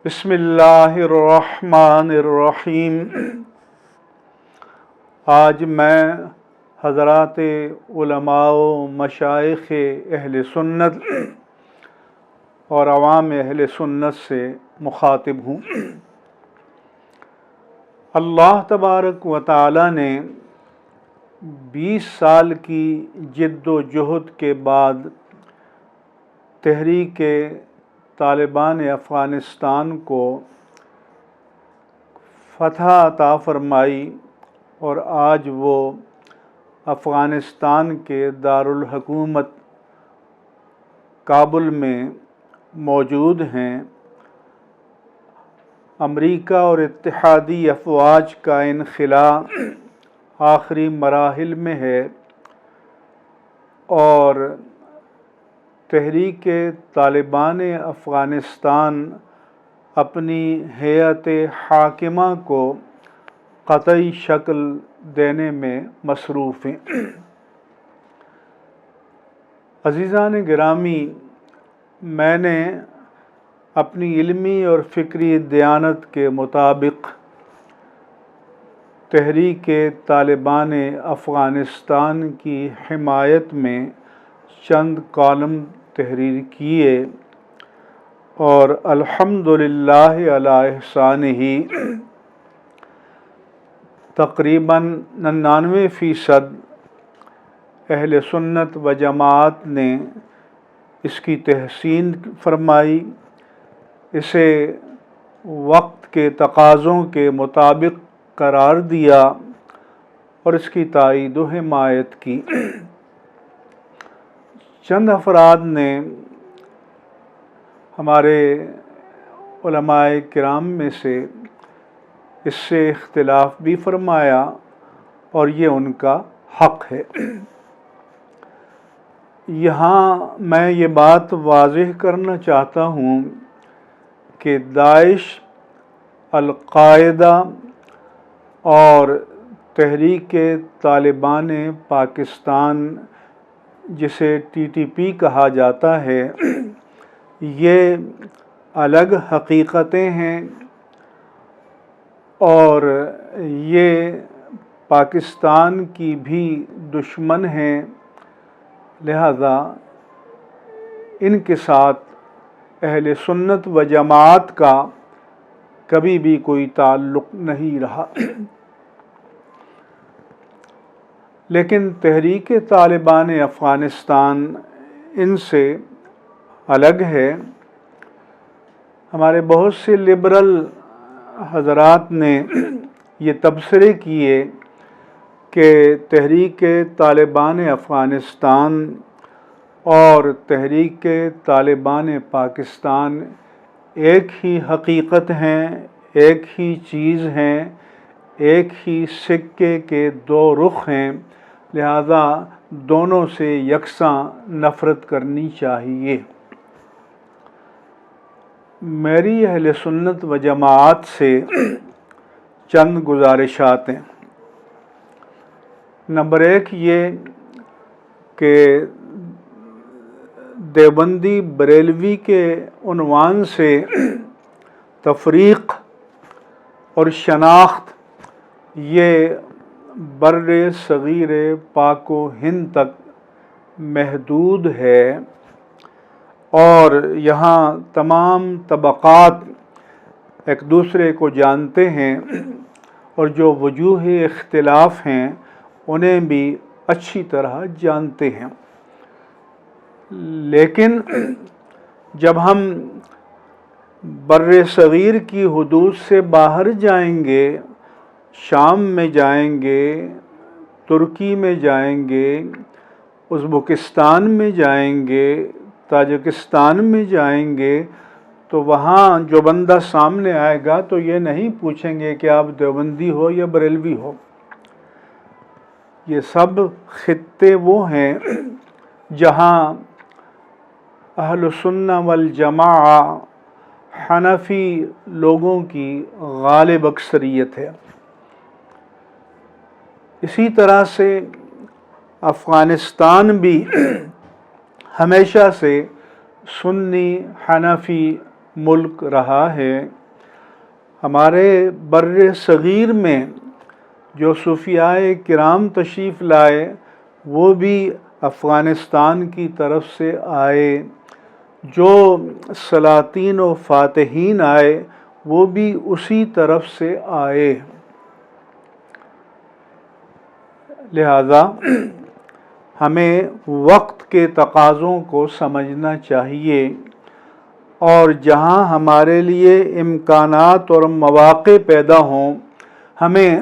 بسم اللہ الرحمن الرحیم۔ آج میں حضرات علماء و مشائخ اہل سنت اور عوام اہل سنت سے مخاطب ہوں۔ اللہ تبارک و تعالی نے 20 سال کی جد و جہد کے بعد تحریک طالبان افغانستان کو فتح عطا فرمائی اور آج وہ افغانستان کے دارالحکومت کابل میں موجود ہیں۔ امریکہ اور اتحادی افواج کا انخلاء آخری مراحل میں ہے اور تحریک طالبان افغانستان اپنی ہیئت حاکمہ کو قطعی شکل دینے میں مصروف ہیں۔ عزیزان گرامی، میں نے اپنی علمی اور فکری دیانت کے مطابق تحریک طالبان افغانستان کی حمایت میں چند کالم تحریر کیے اور الحمدللہ علی احسانہ تقریباً 99% اہل سنت و جماعت نے اس کی تحسین فرمائی، اسے وقت کے تقاضوں کے مطابق قرار دیا اور اس کی تائید و حمایت کی۔ چند افراد نے ہمارے علماء کرام میں سے اس سے اختلاف بھی فرمایا اور یہ ان کا حق ہے۔ یہاں میں یہ بات واضح کرنا چاہتا ہوں کہ داعش، القاعدہ اور تحریک طالبان پاکستان جسے TTP کہا جاتا ہے، یہ الگ حقیقتیں ہیں اور یہ پاکستان کی بھی دشمن ہیں، لہذا ان کے ساتھ اہل سنت و جماعت کا کبھی بھی کوئی تعلق نہیں رہا۔ لیکن تحریک طالبان افغانستان ان سے الگ ہے۔ ہمارے بہت سے لبرل حضرات نے یہ تبصرے کیے کہ تحریک طالبان افغانستان اور تحریک طالبان پاکستان ایک ہی حقیقت ہیں، ایک ہی چیز ہیں، ایک ہی سکے کے دو رخ ہیں، لہذا دونوں سے یکساں نفرت کرنی چاہیے۔ میری اہل سنت و جماعت سے چند گزارشات ہیں۔ نمبر 1 یہ کہ دیوبندی بریلوی کے عنوان سے تفریق اور شناخت یہ بر صغیر پاک و ہند تک محدود ہے اور یہاں تمام طبقات ایک دوسرے کو جانتے ہیں اور جو وجوہ اختلاف ہیں انہیں بھی اچھی طرح جانتے ہیں۔ لیکن جب ہم بر صغیر کی حدود سے باہر جائیں گے، شام میں جائیں گے، ترکی میں جائیں گے، ازبکستان میں جائیں گے، تاجکستان میں جائیں گے، تو وہاں جو بندہ سامنے آئے گا تو یہ نہیں پوچھیں گے کہ آپ دیوبندی ہو یا بریلوی ہو۔ یہ سب خطے وہ ہیں جہاں اہل سنہ والجماعہ حنفی لوگوں کی غالب اکثریت ہے۔ اسی طرح سے افغانستان بھی ہمیشہ سے سنی، حنفی ملک رہا ہے۔ ہمارے بر صغیر میں جو صوفیاء کرام تشریف لائے وہ بھی افغانستان کی طرف سے آئے، جو سلاطین و فاتحین آئے وہ بھی اسی طرف سے آئے۔ لہذا ہمیں وقت کے تقاضوں کو سمجھنا چاہیے، اور جہاں ہمارے لیے امکانات اور مواقع پیدا ہوں ہمیں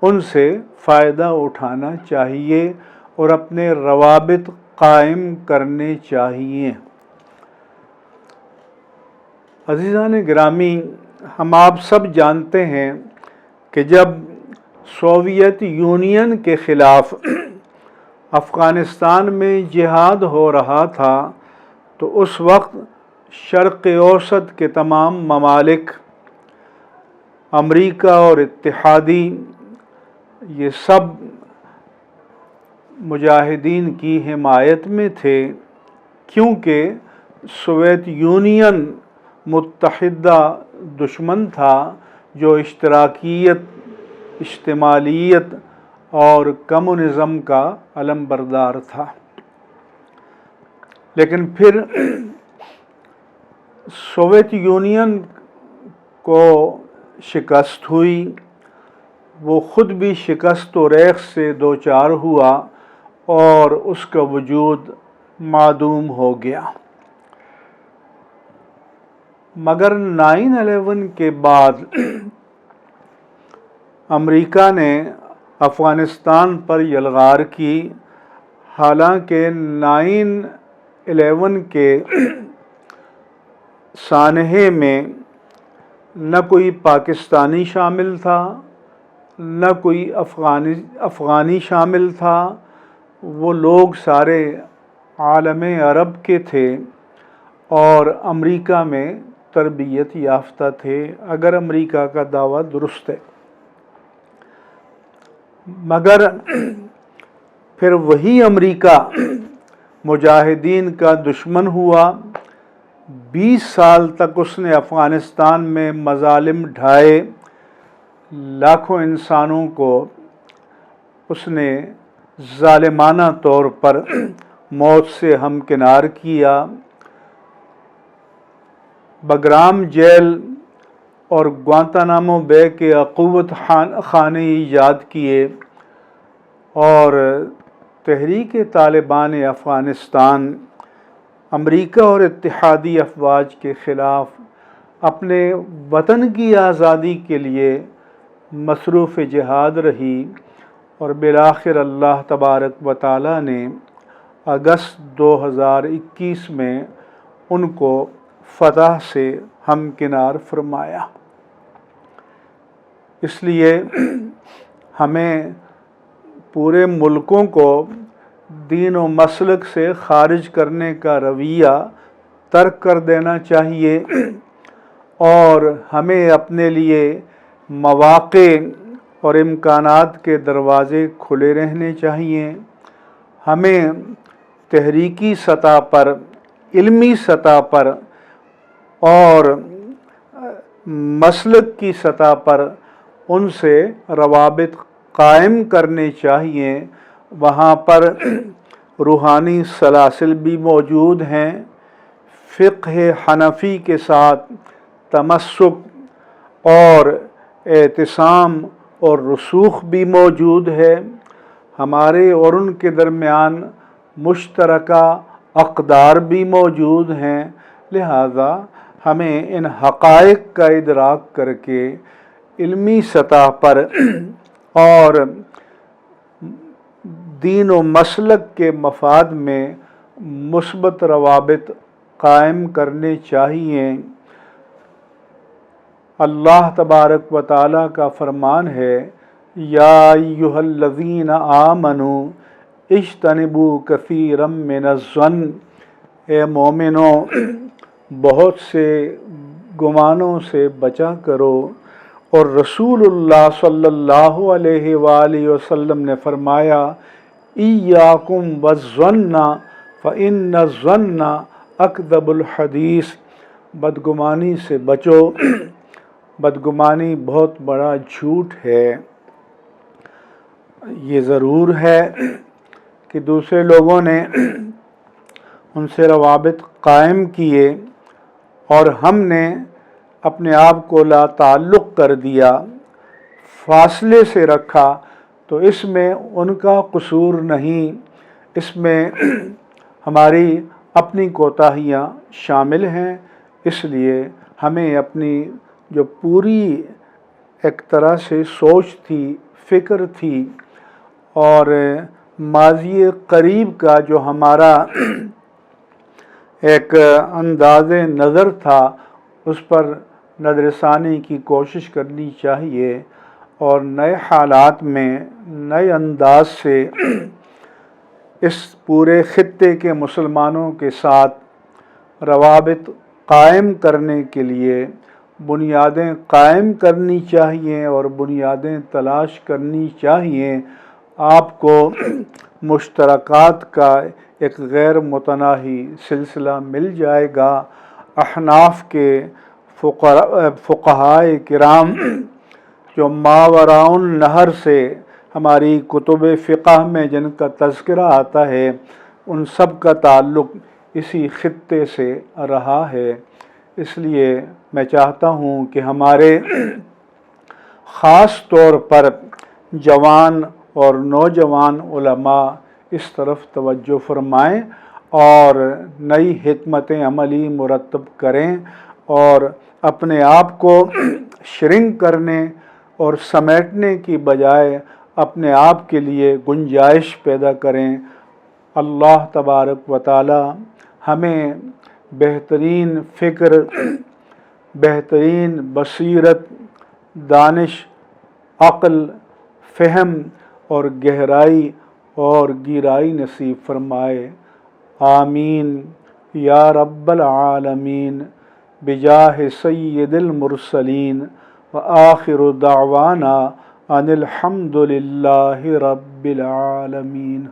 ان سے فائدہ اٹھانا چاہیے اور اپنے روابط قائم کرنے چاہیے۔ عزیزان گرامی، ہم آپ سب جانتے ہیں کہ جب سوویت یونین کے خلاف افغانستان میں جہاد ہو رہا تھا تو اس وقت شرق اوسط کے تمام ممالک، امریکہ اور اتحادی، یہ سب مجاہدین کی حمایت میں تھے، کیونکہ سوویت یونین متحدہ دشمن تھا جو اشتراکیت، اشتمالیت اور کمیونزم کا علم بردار تھا۔ لیکن پھر سوویت یونین کو شکست ہوئی، وہ خود بھی شکست و ریغ سے دوچار ہوا اور اس کا وجود معدوم ہو گیا۔ مگر 9/11 کے بعد امریکہ نے افغانستان پر یلغار کی، حالانکہ 9/11 کے سانحے میں نہ کوئی پاکستانی شامل تھا، نہ کوئی افغانی شامل تھا، وہ لوگ سارے عالم عرب کے تھے اور امریکہ میں تربیت یافتہ تھے، اگر امریکہ کا دعویٰ درست ہے۔ مگر پھر وہی امریکہ مجاہدین کا دشمن ہوا، 20 سال تک اس نے افغانستان میں مظالم ڈھائے، لاکھوں انسانوں کو اس نے ظالمانہ طور پر موت سے ہمکنار کیا۔ بگرام جیل اور گوانتانامو بے کے اقوت خانے ایجاد کیے، اور تحریک طالبان افغانستان امریکہ اور اتحادی افواج کے خلاف اپنے وطن کی آزادی کے لیے مصروف جہاد رہی، اور بالآخر اللہ تبارک و تعالیٰ نے اگست 2021 میں ان کو فتح سے ہمکنار فرمایا۔ اس لیے ہمیں پورے ملکوں کو دین و مسلک سے خارج کرنے کا رویہ ترک کر دینا چاہیے، اور ہمیں اپنے لیے مواقع اور امکانات کے دروازے کھلے رہنے چاہیے۔ ہمیں تحریکی سطح پر، علمی سطح پر اور مسلک کی سطح پر ان سے روابط قائم کرنے چاہیے۔ وہاں پر روحانی سلاسل بھی موجود ہیں، فقہ حنفی کے ساتھ تمسک اور اعتصام اور رسوخ بھی موجود ہے، ہمارے اور ان کے درمیان مشترکہ اقدار بھی موجود ہیں۔ لہذا ہمیں ان حقائق کا ادراک کر کے علمی سطح پر اور دین و مسلک کے مفاد میں مثبت روابط قائم کرنے چاہیے۔ اللہ تبارک و تعالیٰ کا فرمان ہے، یا ایھا الذین آمنوا اجتنبوا کثیرا من الظن، اے مومنو بہت سے گمانوں سے بچا کرو۔ اور رسول اللہ صلی اللہ علیہ وآلہ وسلم نے فرمایا، ایاکم والظن فإن الظن اکذب الحدیث، بدگمانی سے بچو، بدگمانی بہت بڑا جھوٹ ہے۔ یہ ضرور ہے کہ دوسرے لوگوں نے ان سے روابط قائم کیے اور ہم نے اپنے آپ کو لا تعلق کر دیا، فاصلے سے رکھا، تو اس میں ان کا قصور نہیں، اس میں ہماری اپنی کوتاہیاں شامل ہیں۔ اس لیے ہمیں اپنی جو پوری ایک طرح سے سوچ تھی، فکر تھی، اور ماضی قریب کا جو ہمارا ایک انداز نظر تھا، اس پر نظر ثانی کی کوشش کرنی چاہیے اور نئے حالات میں نئے انداز سے اس پورے خطے کے مسلمانوں کے ساتھ روابط قائم کرنے کے لیے بنیادیں قائم کرنی چاہیے اور بنیادیں تلاش کرنی چاہیے۔ آپ کو مشترکات کا ایک غیر متناہی سلسلہ مل جائے گا۔ احناف کے فقہائے کرام جو ماوراء النہر سے ہماری کتب فقہ میں جن کا تذکرہ آتا ہے، ان سب کا تعلق اسی خطے سے رہا ہے۔ اس لیے میں چاہتا ہوں کہ ہمارے خاص طور پر جوان اور نوجوان علماء اس طرف توجہ فرمائیں اور نئی حکمت عملی مرتب کریں اور اپنے آپ کو شرنک کرنے اور سمیٹنے کی بجائے اپنے آپ کے لیے گنجائش پیدا کریں۔ اللہ تبارک و تعالی ہمیں بہترین فکر، بہترین بصیرت، دانش، عقل، فہم اور گہرائی اور گیرائی نصیب فرمائے۔ آمین یا رب العالمین، بجاہ سید المرسلین، وآخر دعوانا ان الحمد للہ رب العالمین۔